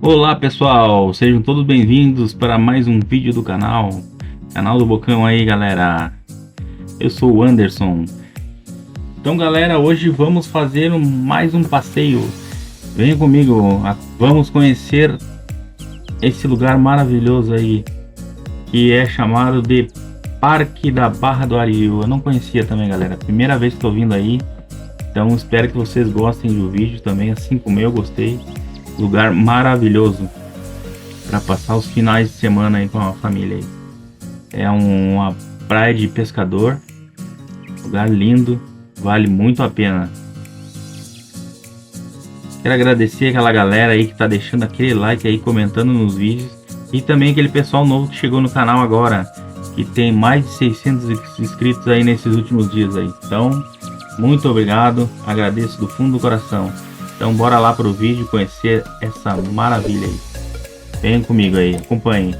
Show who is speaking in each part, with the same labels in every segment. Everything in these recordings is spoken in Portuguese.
Speaker 1: Olá pessoal, sejam todos bem-vindos para mais um vídeo do canal do Bocão aí galera. Eu sou o Anderson. Então galera, hoje vamos fazer mais um passeio. Venha comigo, vamos conhecer esse lugar maravilhoso aí, que é chamado de Parque da Barra do Aririu. Eu não conhecia também galera, primeira vez que estou vindo aí. Então espero que vocês gostem do vídeo também, assim como eu gostei. Lugar maravilhoso para passar os finais de semana aí com a família aí. É uma praia de pescador, lugar lindo, vale muito a pena. Quero agradecer aquela galera aí que tá deixando aquele like aí, comentando nos vídeos, e também aquele pessoal novo que chegou no canal agora, que tem mais de 600 inscritos aí nesses últimos dias aí. Então, muito obrigado, agradeço do fundo do coração. Então bora lá pro vídeo conhecer essa maravilha aí. Venham comigo aí, acompanhem.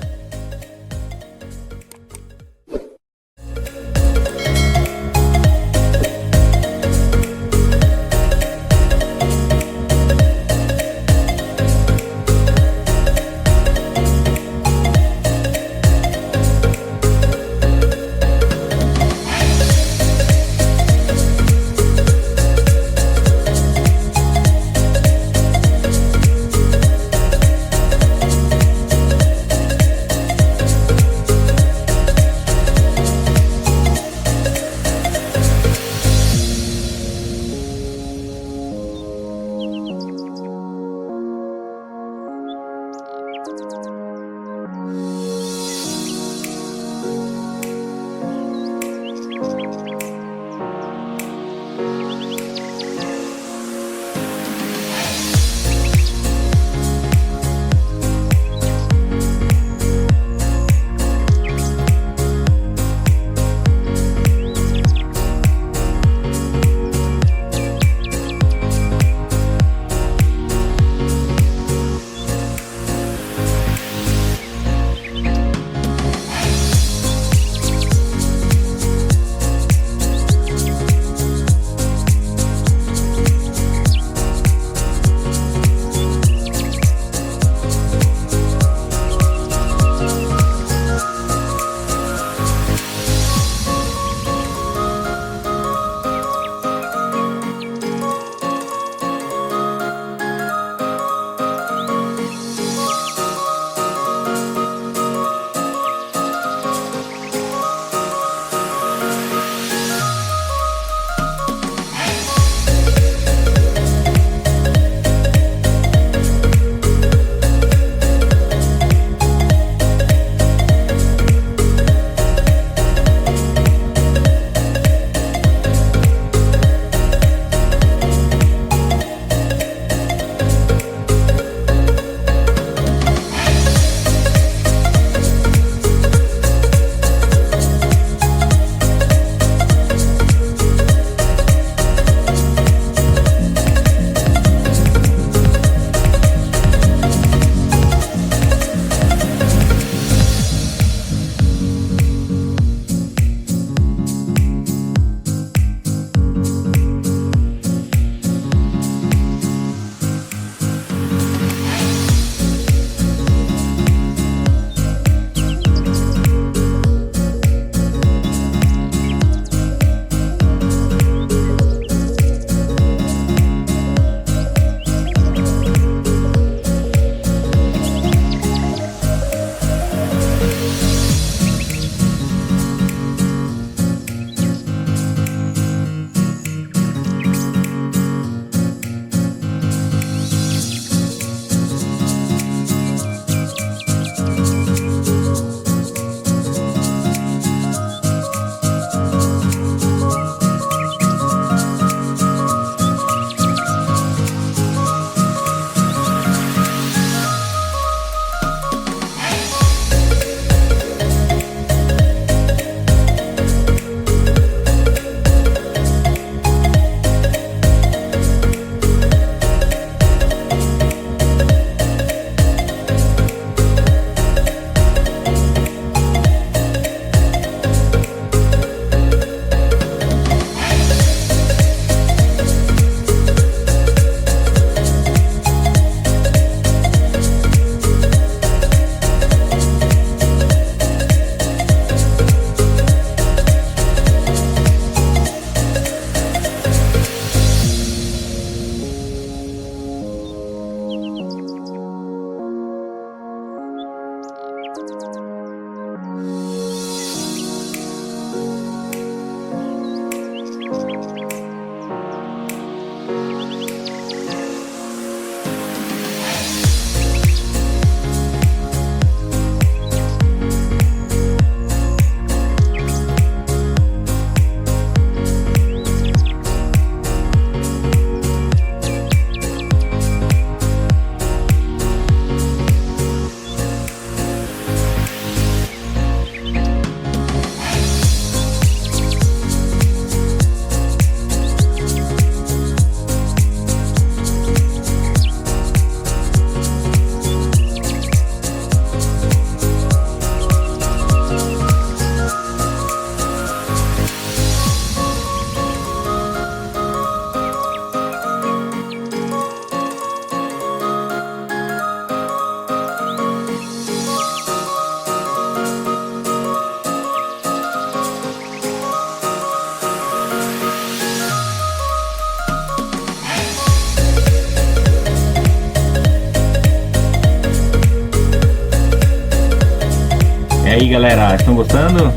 Speaker 1: aí galera, estão gostando?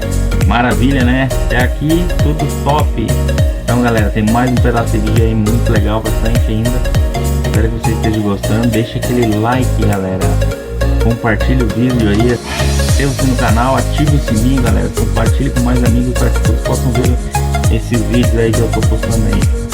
Speaker 1: Maravilha, né? Até aqui tudo top. Então galera, tem mais um pedaço de vídeo aí muito legal pra frente ainda. Espero que vocês estejam gostando. Deixa aquele like, galera. Compartilhe o vídeo aí. Inscreva-se no canal, ative o sininho, galera. Compartilhe com mais amigos para que todos possam ver esses vídeos aí que eu tô postando aí.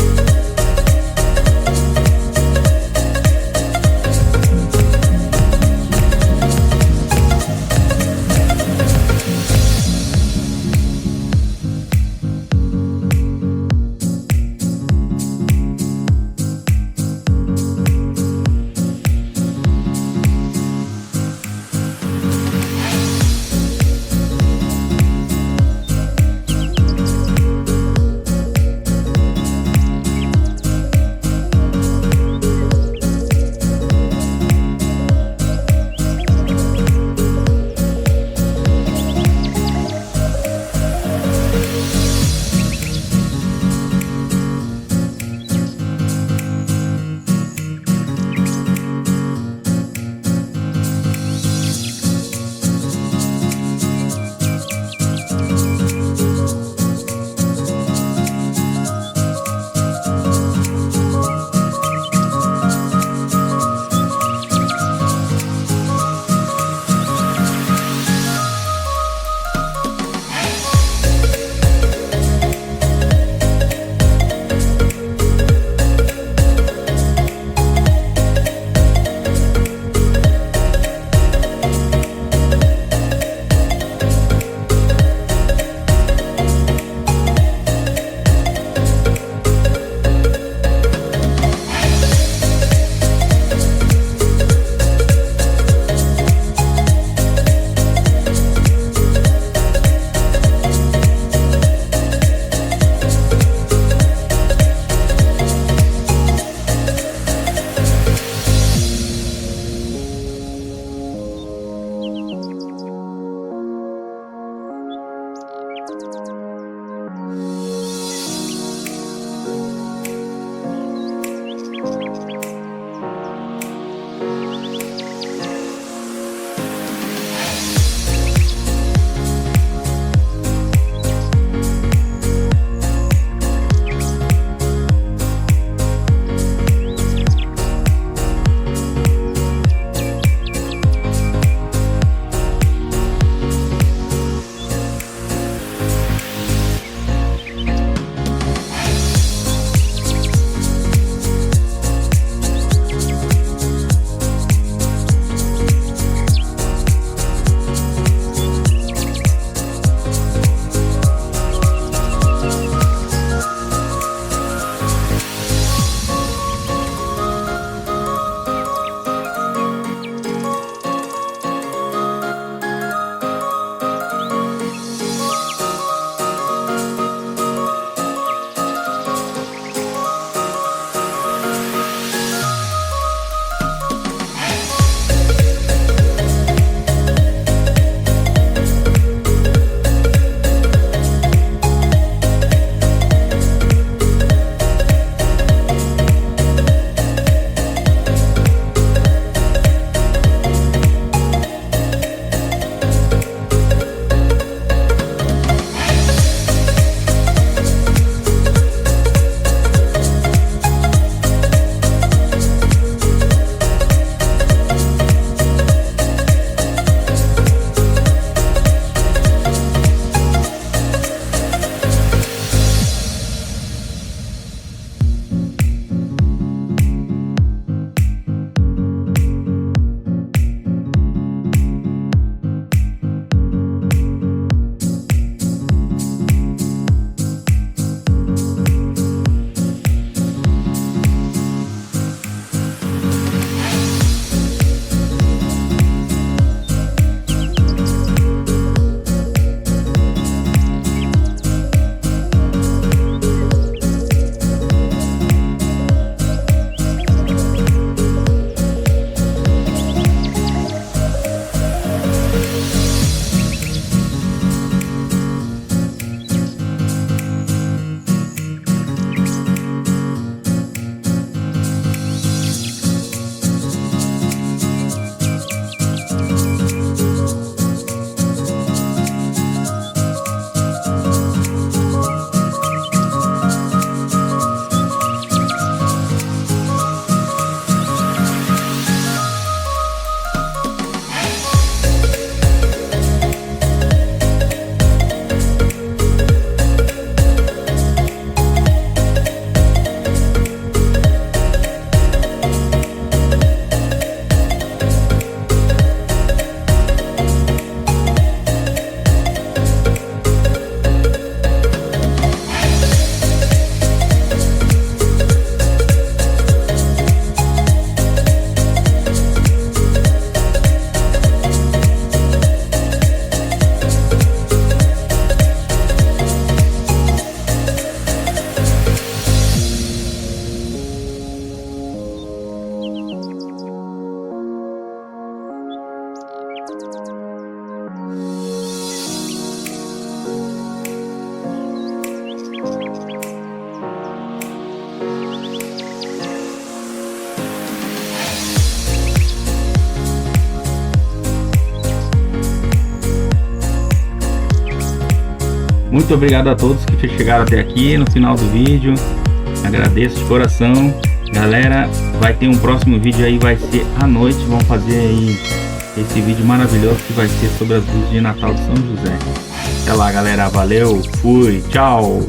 Speaker 1: Muito obrigado a todos que chegaram até aqui no final do vídeo. Agradeço de coração. Galera, vai ter um próximo vídeo aí, vai ser à noite. Vamos fazer aí esse vídeo maravilhoso que vai ser sobre as luzes de Natal de São José. Até lá, galera. Valeu, fui, tchau.